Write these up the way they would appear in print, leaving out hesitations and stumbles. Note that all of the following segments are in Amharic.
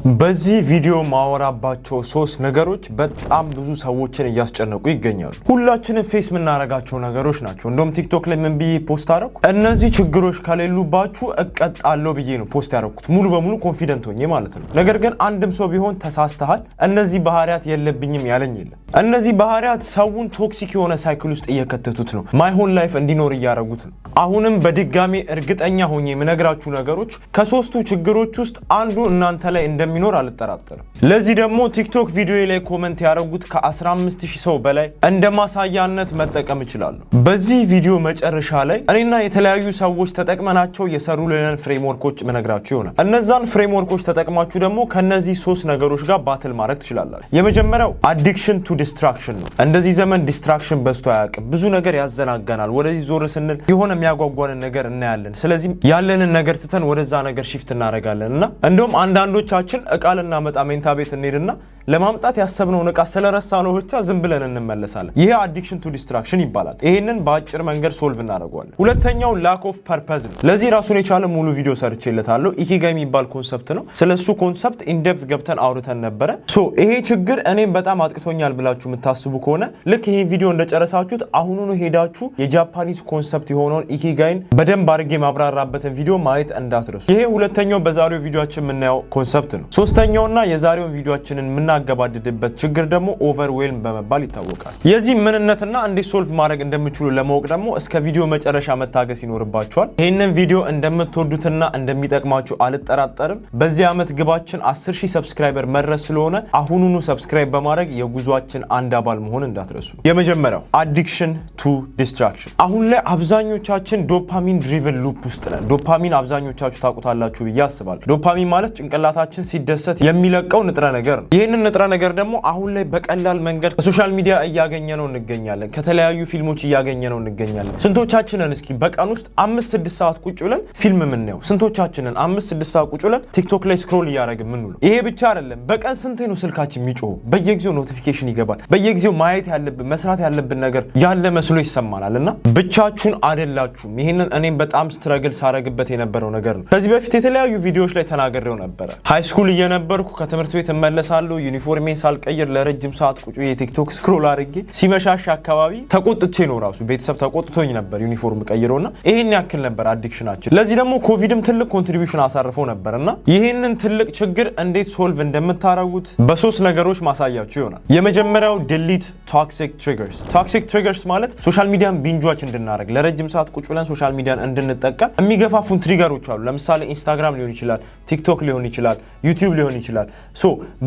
በዚህ ቪዲዮ ማወራባቸው ሶስት ነገሮች በጣም ብዙ ሰዎችን እያስጨነቁ ይገኛሉ። ሁላችንም ፌስ የምናረጋቸው ነገሮች ናቸው። እንደውም ቲክቶክ ላይ ምን ብዬ ፖስት አረኩ? እነዚህ ችግሮች ከሌሉባችሁ እቀጣለሁ ብዬ ነው ፖስት ያረኩት፣ ሙሉ በሙሉ ኮንፊደንት ሆኜ ማለት ነው። ነገር ግን አንድም ሰው ቢሆን ተሳስተሃል፣ እነዚህ ባህሪያት የለብኝም ያለኝ የለም። እነዚህ ባህሪያት ሰውን ቶክሲክ የሆነ ሳይክል ውስጥ እየከተቱት ነው፣ ማይሆን ላይፍ እንዲኖር እያረጉት ነው። አሁንም በድጋሚ እርግጠኛ ሆኜ የምነግራችሁ ነገሮች ከሶስቱ ችግሮች ውስጥ አንዱ እናንተ ላይ እንደሚኖር አልጠራጠርም። ለዚህ ደግሞ ቲክቶክ ቪዲዮ ላይ ኮሜንት ያደረጉት ከ15000 ሰው በላይ እንደ ማሳያነት መጠቀም ይችላሉ። በዚህ ቪዲዮ መጨረሻ ላይ እኔና የተለያዩ ሰዎች ተጠቅመናቸው የሰሩልን ፍሬምወርኮች መነግራችሁ ይሆናል። እነዛን ፍሬምወርኮች ተጠቅማችሁ ደግሞ ከነዚህ ሶስት ነገሮች ጋር ባትል ማድረግ ትችላላችሁ። የመጀመሪያው አዲክሽን ቱ ዲስትራክሽን ነው። እንደዚህ ዘመን ዲስትራክሽን በዝቶ አያውቅም። ብዙ ነገር ያዘናጋናል። ወደዚህ ዞር ስንል የሆነ የሚያጓጓንን ነገር እናያለን። ስለዚህ ያለንን ነገር ትተን ወደዛ ነገር ሺፍት እናደርጋለን እና እንደውም አንዳንዶቻችን እቃ ልናመጣ ሜንታ ቤት እንሄድና ለማምጣት ያሰብነውን እቃ ስለረሳነው ብቻ ዝም ብለን እንመለሳለን። ይሄ አዲክሽን ቱ ዲስትራክሽን ይባላል። ይሄንን በአጭር መንገድ ሶልቭ እናደርገዋለን። ሁለተኛው ላክ ኦፍ ፐርፐዝ ነው። ለዚህ ራሱን የቻለ ሙሉ ቪዲዮ ሰርቼለታለሁ። ኢኪጋይ የሚባል ኮንሰፕት ነው። ስለሱ ኮንሰፕት ኢንዴፕት ገብተን አውርተን ነበረ። ይሄ ችግር እኔም በጣም አጥቅቶኛል ብላችሁ የምታስቡ ከሆነ ልክ ይሄ ቪዲዮ እንደጨረሳችሁት አሁኑኑ ሄዳችሁ የጃፓኒዝ ኮንሰፕት የሆነውን ኢኪጋይን በደንብ አድርጌ ማብራራበትን ቪዲዮ ማየት እንዳትረሱ። ይሄ ሁለተኛው በዛሬው ቪዲዮአችን የምናየው ኮንሰፕት ነው። ሶስተኛውና የዛሬውን ቪዲዮአችንን የምናገባድድበት ችግር ደግሞ ኦቨርዌልም በመባል ይታወቃል። የዚህ ምንነትና እንዴት ሶልቭ ማድረግ እንደምችሉ ለማወቅ ደግሞ እስከ ቪዲዮ መጨረሻ መታገስ ይኖርባችኋል። ይህንን ቪዲዮ እንደምትወዱትና እንደሚጠቅማችሁ አልጠራጠርም። በዚህ ዓመት ግባችን 10000 ሰብስክራይበር መድረስ ስለሆነ አሁኑኑ ሰብስክራይብ በማድረግ የጉዟችን አንድ አባል መሆን እንዳትረሱ። የመጀመሪያው አዲክሽን ቱ ዲስትራክሽን። አሁን ላይ አብዛኞቻችን ዶፓሚን ድሪቨን ሉፕ ውስጥ ነን። ዶፓሚን አብዛኞቻችሁ ታውቁታላችሁ ብዬ አስባለሁ። ዶፓሚን ማለት ጭንቅላታችን ሲደሰት የሚለቀው ንጥረ ነገር ነው። ይህንን ንጥረ ነገር ደግሞ አሁን ላይ በቀላል መንገድ በሶሻል ሚዲያ እያገኘነው እንገኛለን። ከተለያዩ ፊልሞች እያገኘነው እንገኛለን። ስንቶቻችንን እስኪ በቀን ውስጥ 5-6 ሰዓት ቁጭ ብለን ፊልም የምናየው? ስንቶቻችንን 5-6 ሰዓት ቁጭ ብለን ቲክቶክ ላይ ስክሮል እያደረግን የምንውለው? ይሄ ብቻ አይደለም። በቀን ስንቴ ነው ስልካችን የሚጮኸው? በየጊዜው ኖቲፊኬሽን ይገባል። በየጊዜው ማየት ያለብን መስራት ያለብን ነገር ያለ መስሎ ይሰማናል። እና ብቻችሁን አይደላችሁም። ይሄንን እኔም በጣም ስትረግል ሳረግበት የነበረው ነገር ነው። ከዚህ በፊት የተለያዩ ቪዲዮዎች ላይ ተናግሬው ነበረ። ሃይስኩል እየነበርኩ ከትምህርት ቤት እመለሳለሁ። ዩኒፎርሜን ሳልቀይር ለረጅም ሰዓት ቁጭ ብዬ ቲክቶክ ስክሮል አድርጌ ሲመሻሽ አካባቢ ተቆጥቼ ነው ራሱ ቤተሰብ ተቆጥቶኝ ነበር ዩኒፎርም ቀይረውና ይሄን ያክል ነበር አዲክሽናችን። ለዚህ ደግሞ ኮቪድም ትልቅ ኮንትሪቢዩሽን አሳርፎ ነበርና ይሄንን ትልቅ ችግር እንዴት ሶልቭ እንደምታረጉት በሶስት ነገሮች ማሳያችሁ ይሆናል። የመጀመሪያው ዲሊት ቶክሲክ ትሪገርስ። ቶክሲክ ትሪገርስ ማለት ሶሻል ሚዲያን ቢንጅዋች እንድናረግ ለረጅም ሰዓት ቁጭ ብለን ሶሻል ሚዲያን እንድንጠቀም የሚገፋፉን ትሪገሮች አሉ። ለምሳሌ ኢንስታግራም ሊሆን ይችላል፣ ቲክቶክ ሊሆን ይችላል፣ ዩቲዩብ ሊሆን ይችላል።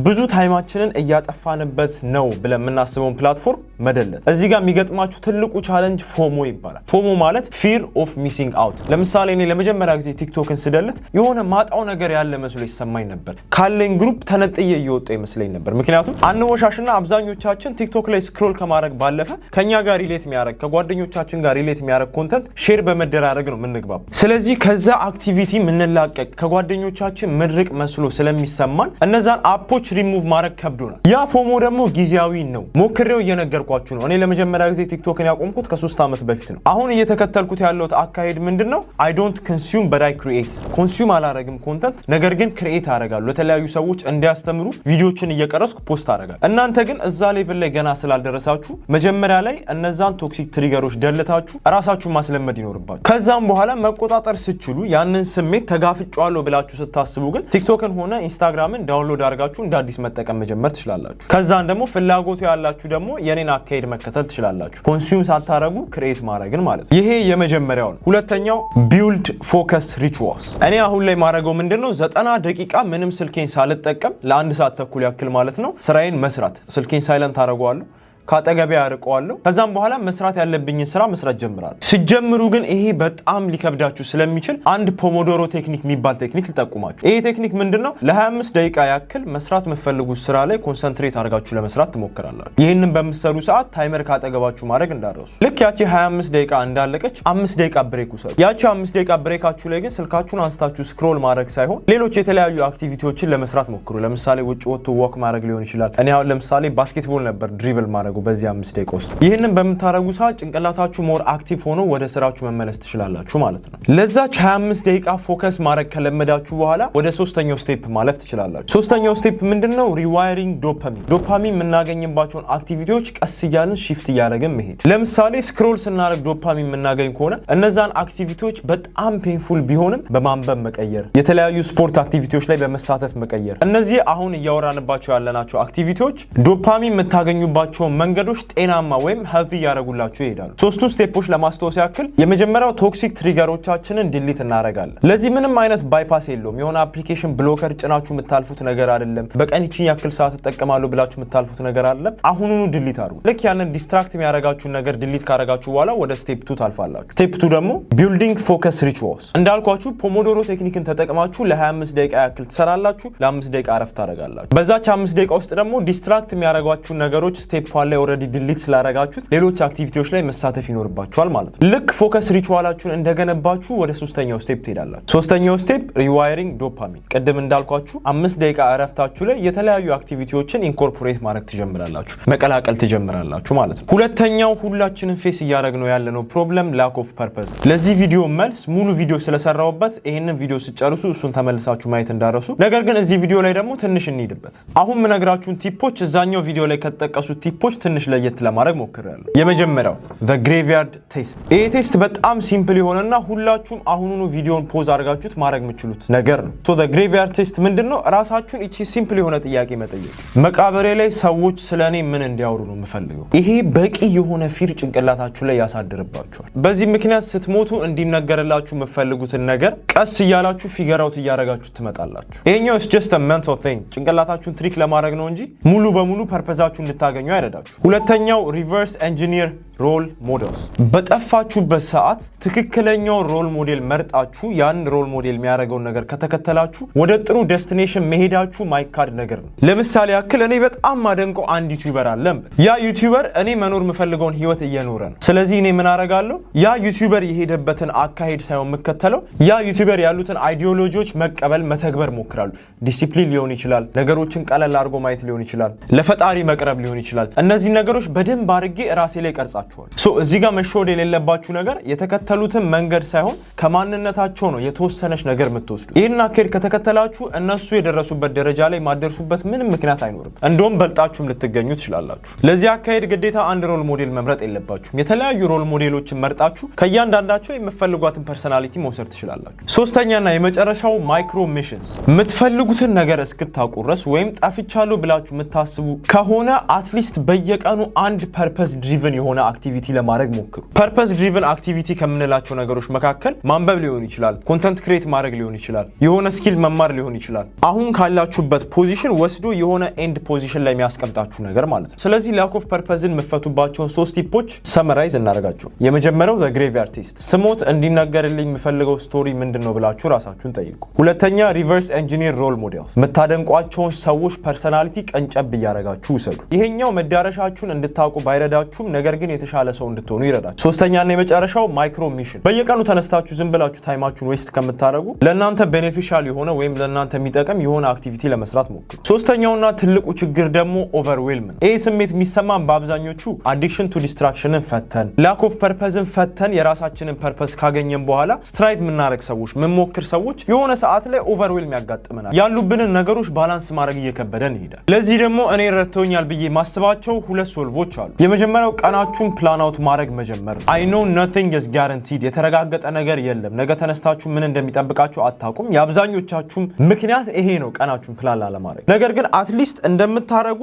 ብዙ ታይማችንን እያጠፋንበት ነው ብለን የምናስበውን ፕላትፎርም መደለት። እዚህ ጋር የሚገጥማችሁ ትልቁ ቻሌንጅ ፎሞ ይባላል። ፎሞ ማለት ፊር ኦፍ ሚሲንግ አውት። ለምሳሌ እኔ ለመጀመሪያ ጊዜ ቲክቶክን ስደለት የሆነ ማጣው ነገር ያለ መስሎ ይሰማኝ ነበር። ካለኝ ግሩፕ ተነጥዬ እየወጣ ይመስለኝ ነበር። ምክንያቱም አንወሻሽና አብዛኞቻችን ቲክቶክ ላይ ስክሮል ከማድረግ ባለፈ ከኛ ጋር ሪሌት የሚያደርግ ከጓደኞቻችን ጋር ሪሌት የሚያደርግ ኮንተንት ሼር በመደራረግ ነው የምንግባቡ። ስለዚህ ከዛ አክቲቪቲ የምንላቀቅ ከጓደኞቻችን ምድርቅ መስሎ ስለሚሰማን እነዛን አፖች ሪሙቭ ማድረግ ከብዶናል። ያ ፎሞ ደግሞ ጊዜያዊ ነው። ሞክሬው እየነገርኳችሁ ነው። እኔ ለመጀመሪያ ጊዜ ቲክቶክን ያቆምኩት ከ3 ዓመት በፊት ነው። አሁን እየተከተልኩት ያለሁት አካሄድ ምንድነው? አይ ዶንት ኮንሱም በት አይ ክሪኤት። ኮንሱም አላረግም ኮንተንት፣ ነገር ግን ክሪኤት አረጋለሁ። ለተለያዩ ሰዎች እንዲያስተምሩ ቪዲዮችን እየቀረስኩ ፖስት አረጋለሁ። እናንተ ግን እዛ ሌቭል ላይ ገና ስላልደረሳችሁ መጀመሪያ ላይ እነዛን ቶክሲክ ትሪገሮች ደልታችሁ ራሳችሁን ማስለመድ ይኖርባችሁ። ከዛም በኋላ መቆጣጠር ስችሉ ያንን ስሜት ተጋፍጫዋለሁ ብላችሁ ስታስቡ ግን ቲክቶክን ሆነ ኢንስታግራምን ዳውንሎድ አድርጋችሁ እንደ አዲስ መጠቀም መጀመር ትችላላችሁ። ከዛን ደግሞ ፍላጎቱ ያላችሁ ደግሞ የኔን አካሄድ መከተል ትችላላችሁ። ኮንሱም ሳታረጉ ክሬት ማድረግን ማለት ነው። ይሄ የመጀመሪያው ነው። ሁለተኛው ቢልድ ፎከስ ሪቹዋልስ። እኔ አሁን ላይ ማድረገው ምንድነው? 90 ደቂቃ ምንም ስልኬን ሳልጠቀም ለ1 ሰዓት ተኩል ያክል ማለት ነው ስራዬን መስራት። ስልኬን ሳይለንት አደርገዋለሁ፣ ካጠገቤ ያርቀዋለሁ። ከዛም በኋላ መስራት ያለብኝን ስራ መስራት ጀምራለሁ። ሲጀምሩ ግን ይሄ በጣም ሊከብዳችሁ ስለሚችል አንድ ፖሞዶሮ ቴክኒክ የሚባል ቴክኒክ ልጠቁማችሁ። ይሄ ቴክኒክ ምንድነው? ለ25 ደቂቃ ያክል መስራት የምትፈልጉት ስራ ላይ ኮንሰንትሬት አድርጋችሁ ለመስራት ትሞክራላችሁ። ይህንን በምትሰሩ ሰዓት ታይመር ካጠገባችሁ ማድረግ እንዳረሱ። ልክ ያቺ 25 ደቂቃ እንዳለቀች 5 ደቂቃ ብሬክ ውሰዱ። ያቺ 5 ደቂቃ ብሬካችሁ ላይ ግን ስልካችሁን አንስታችሁ ስክሮል ማድረግ ሳይሆን ሌሎች የተለያዩ አክቲቪቲዎችን ለመስራት ሞክሩ። ለምሳሌ ውጭ ወጥቶ ወክ ማድረግ ሊሆን ይችላል። እኔ አሁን ለምሳሌ ባስኬትቦል ነበር ድሪብል ማድረግ አድርጉ በዚህ 5 ደቂቃ ውስጥ። ይሄንን በመታረጉ ሰዓት ጭንቅላታችሁ ሞር አክቲቭ ሆኖ ወደ ስራችሁ መመለስ ትችላላችሁ ማለት ነው። ለዛች 25 ደቂቃ ፎከስ ማድረግ ከለመዳችሁ በኋላ ወደ ሶስተኛው ስቴፕ ማለፍ ትችላላችሁ። ሶስተኛው ስቴፕ ምንድነው? ሪዋይሪንግ ዶፓሚን። ዶፓሚን የምናገኝባቸውን አክቲቪቲዎች ቀስ እያልን ሺፍት እያደረግን መሄድ። ለምሳሌ ስክሮል ስናደርግ ዶፓሚን የምናገኝ ከሆነ እነዛን አክቲቪቲዎች በጣም ፔንፉል ቢሆንም በማንበብ መቀየር፣ የተለያዩ ስፖርት አክቲቪቲዎች ላይ በመሳተፍ መቀየር። እነዚህ አሁን እያወራንባቸው ያለናቸው አክቲቪቲዎች ዶፓሚን የምታገኙባቸው መንገዶች ጤናማ ወይም ሄልዚ ያደርጉላችሁ ይሄዳሉ። ሶስቱን ስቴፖች ለማስታወስ ያክል የመጀመሪያው ቶክሲክ ትሪገሮቻችንን ዲሊት እናደርጋለን። ለዚህ ምንም አይነት ባይፓስ የለውም። የሆነ አፕሊኬሽን ብሎከር ጭናችሁ የምታልፉት ነገር አይደለም። በቀን ይቺን ያክል ሰዓት ተጠቀማለሁ ብላችሁ የምታልፉት ነገር አይደለም። አሁኑኑ ዲሊት አድርጉ። ልክ ያንን ዲስትራክት የሚያደርጋችሁን ነገር ዲሊት ካደረጋችሁ በኋላ ወደ ስቴፕ 2 ታልፋላችሁ። ስቴፕ 2 ደግሞ ቢልዲንግ ፎከስ ሪቹዋልስ። እንዳልኳችሁ ፖሞዶሮ ቴክኒክን ተጠቅማችሁ ለ25 ደቂቃ ያክል ትሰራላችሁ። ለ5 ደቂቃ አረፍት ታደርጋላችሁ። በዛች 5 ደቂቃ ውስጥ ደግሞ ዲስትራክት የሚያደርጓችሁን ነገሮች ስቴፕ 1 ላይ ኦልሬዲ ዲሊት ስላደረጋችሁት ሌሎች አክቲቪቲዎች ላይ መሳተፍ ይኖርባችኋል ማለት ነው። ልክ ፎከስ ሪቹዋላችሁን እንደገነባችሁ ወደ ሶስተኛው ስቴፕ ትሄዳላችሁ። ሶስተኛው ስቴፕ ሪዋይሪንግ ዶፓሚን። ቅድም እንዳልኳችሁ 5 ደቂቃ አረፍታችሁ ላይ የተለያዩ አክቲቪቲዎችን ኢንኮርፖሬት ማድረግ ትጀምራላችሁ፣ መቀላቀል ትጀምራላችሁ ማለት ነው። ሁለተኛው ሁላችንም ፌስ እያደረግነው ያለነው ፕሮብለም ላክ ኦፍ ፐርፐዝ። ለዚህ ቪዲዮ መልስ ሙሉ ቪዲዮ ስለሰራውበት ይሄንን ቪዲዮ ስጨርሱ እሱን ተመልሳችሁ ማየት እንዳረሱ። ነገር ግን እዚህ ቪዲዮ ላይ ደግሞ ትንሽ እንሂድበት። አሁን ምነግራችሁን ቲፖች እዛኛው ቪዲዮ ላይ ከተጠቀሱት ቲፖች ትንሽ ለየት ለማድረግ ሞክሬያለሁ። የመጀመሪያው the graveyard test። ይሄ ቴስት በጣም ሲምፕል የሆነና ሁላችሁም አሁኑኑ ቪዲዮን ፖዝ አድርጋችሁት ማድረግ የምትችሉት ነገር ነው። ሶ the graveyard test ምንድነው? ራሳችሁን እቺ ሲምፕል የሆነ ጥያቄ መጠየቅ። መቃብሬ ላይ ሰዎች ስለኔ ምን እንዲያወሩ ነው የምፈልገው? ይሄ በቂ የሆነ ፊር ጭንቅላታችሁ ላይ ያሳድርባችኋል። በዚህ ምክንያት ስትሞቱ እንዲነገርላችሁ የምትፈልጉትን ነገር ቀስ እያላችሁ ፊገር አውት እያደረጋችሁ ትመጣላችሁ። ይሄኛው is just a mental thing። ጭንቅላታችሁን ትሪክ ለማድረግ ነው እንጂ ሙሉ በሙሉ ፐርፐዛችሁን እንድታገኙ አይረዳችሁ። ሁለተኛው ሪቨርስ ኢንጂኒር ሮል ሞዴልስ። በጠፋችሁበት ሰዓት ትክክለኛው ሮል ሞዴል መርጣችሁ ያን ሮል ሞዴል የሚያደርገውን ነገር ከተከተላችሁ ወደ ጥሩ ዴስቲኔሽን መሄዳችሁ ማይካድ ነገር ነው። ለምሳሌ ያክል እኔ በጣም ማደንቀው አንድ ዩቲዩበር አለ። ያ ዩቲዩበር እኔ መኖር የምፈልገውን ህይወት እየኖረ ነው። ስለዚህ እኔ ምን አደርጋለሁ? ያ ዩቲዩበር የሄደበትን አካሄድ ሳይሆን የምከተለው ያ ዩቲዩበር ያሉትን አይዲዮሎጂዎች መቀበል መተግበር ሞክራለሁ። ዲሲፕሊን ሊሆን ይችላል፣ ነገሮችን ቀለል አድርጎ ማየት ሊሆን ይችላል፣ ለፈጣሪ መቅረብ ሊሆን ይችላል። እነዚህ ነገሮች በደንብ አድርጌ ራሴ ላይ ቀርጻቸዋል። ሶ እዚህ ጋር መሸወድ የሌለባችሁ ነገር የተከተሉትን መንገድ ሳይሆን ከማንነታቸው ነው የተወሰነች ነገር የምትወስዱ። ይህን አካሄድ ከተከተላችሁ እነሱ የደረሱበት ደረጃ ላይ ማደርሱበት ምንም ምክንያት አይኖርም። እንደውም በልጣችሁም ልትገኙ ትችላላችሁ። ለዚህ አካሄድ ግዴታ አንድ ሮል ሞዴል መምረጥ የለባችሁም። የተለያዩ ሮል ሞዴሎችን መርጣችሁ ከእያንዳንዳቸው የምትፈልጓትን ፐርሰናሊቲ መውሰድ ትችላላችሁ። ሶስተኛና የመጨረሻው ማይክሮ ሚሽንስ። የምትፈልጉትን ነገር እስክታውቁ ድረስ ወይም ጠፍቻለሁ ብላችሁ የምታስቡ ከሆነ አትሊስት በየቀኑ አንድ ፐርፐስ ድሪቭን የሆነ አክቲቪቲ ለማድረግ ሞክሩ። ፐርፐስ ድሪቭን አክቲቪቲ ከምንላቸው ነገሮች መካከል ማንበብ ሊሆን ይችላል፣ ኮንተንት ክሬት ማድረግ ሊሆን ይችላል፣ የሆነ ስኪል መማር ሊሆን ይችላል። አሁን ካላችሁበት ፖዚሽን ወስዶ የሆነ ኤንድ ፖዚሽን ላይ የሚያስቀምጣችሁ ነገር ማለት ነው። ስለዚህ ላክ ኦፍ ፐርፐዝን የምትፈቱባቸውን 3 ቲፖች ሰመራይዝ እናደርጋቸው። የመጀመሪያው the graveyard test። ስሞት እንዲነገርልኝ የምፈልገው ስቶሪ ምንድነው ብላችሁ ራሳችሁን ጠይቁ። ሁለተኛ ሪቨርስ ኢንጂኒር ሮል ሞዴልስ። የምታደንቋቸውን ሰዎች ፐርሰናሊቲ ቀንጨብ እያደረጋችሁ ውሰዱ። ይሄኛው መዳረሻችሁን እንድታውቁ ባይረዳችሁም ነገር ግን የተሻለ ሰው እንድትሆኑ ይረዳችሁ። ሶስተኛና የመጨረሻው ማይክሮ ሚሽን። በየቀኑ ተነስታችሁ ዝም ብላችሁ ታይማችሁን ዌስት ከምታደርጉ ለእናንተ ቤኔፊሻል የሆነ ወይም ለእናንተ የሚጠቅም የሆነ አክቲቪቲ ለመስራት ሞክሩ። ሶስተኛውና ትልቁ ችግር ደግሞ ኦቨርዌልም። ይህ ስሜት የሚሰማን በአብዛኞቹ አዲክሽን ቱ ዲስትራክሽንን ፈተን ላክ ኦፍ ፐርፐዝን ፈተን የራሳችንን ፐርፐዝ ካገኘን በኋላ ስትራይቭ የምናደርግ ሰዎች የምንሞክር ሰዎች የሆነ ሰዓት ላይ ኦቨርዌልም ያጋጥመናል። ያሉብንን ነገሮች ባላንስ ማድረግ እየከበደን ይሄዳል። ለዚህ ደግሞ እኔ ረድተውኛል ብዬ ማስባቸው 2 ሶልቮች አሉ። የመጀመሪያው ቀናችሁን ፕላን አውት ማድረግ መጀመር። አይ ኖ nothing is guaranteed። የተረጋገጠ ነገር የለም። ነገ ተነስታችሁ ምን እንደሚጠብቃችሁ አታውቁም። የአብዛኞቻችሁም ምክንያት ይሄ ነው፣ ቀናችሁን ፕላን ላለማድረግ። ነገር ግን አትሊስት እንደምታረጉ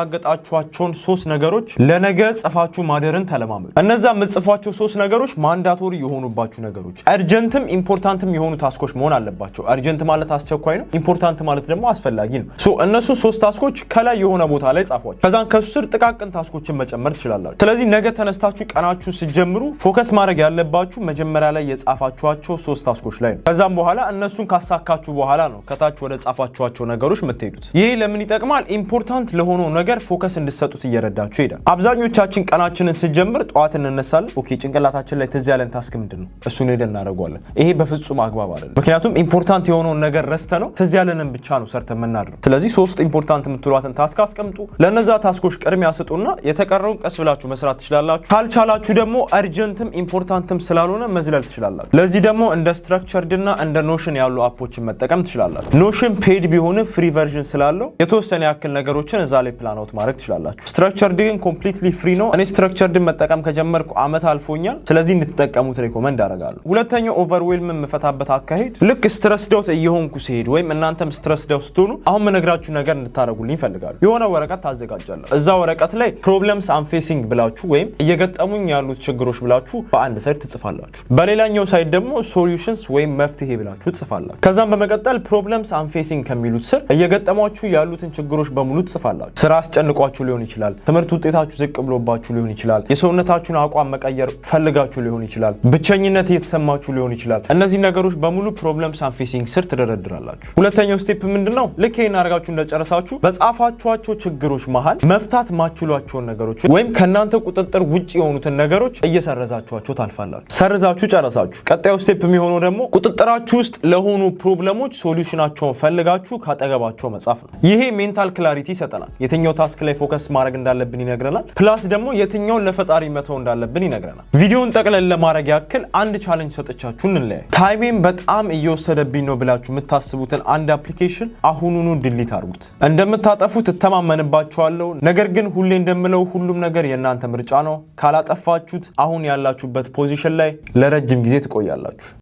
ያረጋገጣችኋቸውን 3 ነገሮች ለነገ ጽፋችሁ ማደርን ተለማመዱ። እነዛ የምትጽፏቸው 3 ነገሮች ማንዳቶሪ የሆኑባችሁ ነገሮች፣ አርጀንትም ኢምፖርታንትም የሆኑ ታስኮች መሆን አለባቸው። አርጀንት ማለት አስቸኳይ ነው፣ ኢምፖርታንት ማለት ደግሞ አስፈላጊ ነው። ሶ እነሱ 3 ታስኮች ከላይ የሆነ ቦታ ላይ ጻፏቸው። ከዛን ከስር ጥቃቅን ታስኮችን መጨመር ትችላላችሁ። ስለዚህ ነገ ተነስታችሁ ቀናችሁ ሲጀምሩ ፎከስ ማድረግ ያለባችሁ መጀመሪያ ላይ የጻፋችኋቸው 3 ታስኮች ላይ ነው። ከዛም በኋላ እነሱን ካሳካችሁ በኋላ ነው ከታች ወደ ጻፋችኋቸው ነገሮች የምትሄዱት። ይሄ ለምን ይጠቅማል? ኢምፖርታንት ለሆነው ነገር ፎከስ እንድትሰጡት እየረዳችሁ ይሄዳል። አብዛኞቻችን ቀናችንን ስንጀምር ጠዋት እንነሳለን። ኦኬ ጭንቅላታችን ላይ ትዝ ያለን ታስክ ምንድነው? እሱን ሄደን እናደርገዋለን። ይሄ በፍጹም አግባብ አይደለም። ምክንያቱም ኢምፖርታንት የሆነውን ነገር ረስተ ነው ትዝ ያለንን ብቻ ነው ሰርተን የምናድረው። ስለዚህ 3 ኢምፖርታንት የምትሏትን ታስክ አስቀምጡ። ለነዛ ታስኮች ቅድሚያ ስጡና የተቀረውን ቀስ ብላችሁ መስራት ትችላላችሁ። ካልቻላችሁ ደግሞ አርጀንትም ኢምፖርታንትም ስላልሆነ መዝለል ትችላላችሁ። ለዚህ ደግሞ እንደ ስትራክቸርድ እና እንደ ኖሽን ያሉ አፖችን መጠቀም ትችላላችሁ። ኖሽን ፔድ ቢሆንም ፍሪ ቨርዥን ስላለው የተወሰነ ያክል ነገሮችን እዛ ላይ ፕላን አውት ማድረግ ትችላላችሁ። ስትራክቸርድ ግን ኮምፕሊትሊ ፍሪ ነው። እኔ ስትራክቸርድን መጠቀም ከጀመርኩ አመት አልፎኛል። ስለዚህ እንድትጠቀሙት ሪኮመንድ አደርጋለሁ። ሁለተኛው ኦቨርዌልም የምፈታበት አካሄድ ልክ ስትረስ ዳውት እየሆንኩ ሲሄድ ወይም እናንተም ስትረስ ዳውት ስትሆኑ አሁን መነግራችሁ ነገር እንድታደርጉልኝ ይፈልጋሉ። የሆነ ወረቀት ታዘጋጃለሁ። እዛ ወረቀት ላይ ፕሮብለምስ አም ፌሲንግ ብላችሁ ወይም እየገጠሙኝ ያሉት ችግሮች ብላችሁ በአንድ ሳይድ ትጽፋላችሁ። በሌላኛው ሳይድ ደግሞ ሶሉሽንስ ወይም መፍትሄ ብላችሁ ትጽፋላችሁ። ከዛም በመቀጠል ፕሮብለምስ አም ፌሲንግ ከሚሉት ስር እየገጠሟችሁ ያሉትን ችግሮች በሙሉ ትጽፋላችሁ። ስራ አስጨንቋችሁ ሊሆን ይችላል፣ ትምህርት ውጤታችሁ ዝቅ ብሎባችሁ ሊሆን ይችላል፣ የሰውነታችሁን አቋም መቀየር ፈልጋችሁ ሊሆን ይችላል፣ ብቸኝነት እየተሰማችሁ ሊሆን ይችላል። እነዚህ ነገሮች በሙሉ ፕሮብለምስ አም ፌሲንግ ስር ትደረድራላችሁ። ሁለተኛው ስቴፕ ምንድነው? ልክ ይሄን አድርጋችሁ እንደጨረሳችሁ በጻፋችኋቸው ችግሮች መሃል መፍታት ማችሏቸውን ነገሮች ወይም ከናንተ ቁጥጥር ውጪ የሆኑትን ነገሮች እየሰረዛችኋቸው ታልፋላችሁ። ሰርዛችሁ ጨረሳችሁ። ቀጣዩ ስቴፕ የሚሆነው ደግሞ ቁጥጥራችሁ ውስጥ ለሆኑ ፕሮብለሞች ሶሉሽናቸውን ፈልጋችሁ ካጠገባቸው መጻፍ ነው። ይሄ ሜንታል ክላሪቲ ይሰጠናል። የትኛው ታስክ ላይ ፎከስ ማድረግ እንዳለብን ይነግረናል። ፕላስ ደግሞ የትኛውን ለፈጣሪ መተው እንዳለብን ይነግረናል። ቪዲዮን ጠቅለል ለማድረግ ያክል አንድ ቻሌንጅ ሰጥቻችሁ እንለያይ። ታይሜን በጣም እየወሰደብኝ ነው ብላችሁ የምታስቡትን አንድ አፕሊኬሽን አሁኑኑ ዲሊት አድርጉት። እንደምታጠፉት እተማመንባችኋለሁ። ነገር ግን ሁሌ እንደምለው ሁሉም ነገር የእናንተ ምርጫ ነው። ካላጠፋችሁት አሁን ያላችሁበት ፖዚሽን ላይ ለረጅም ጊዜ ትቆያላችሁ።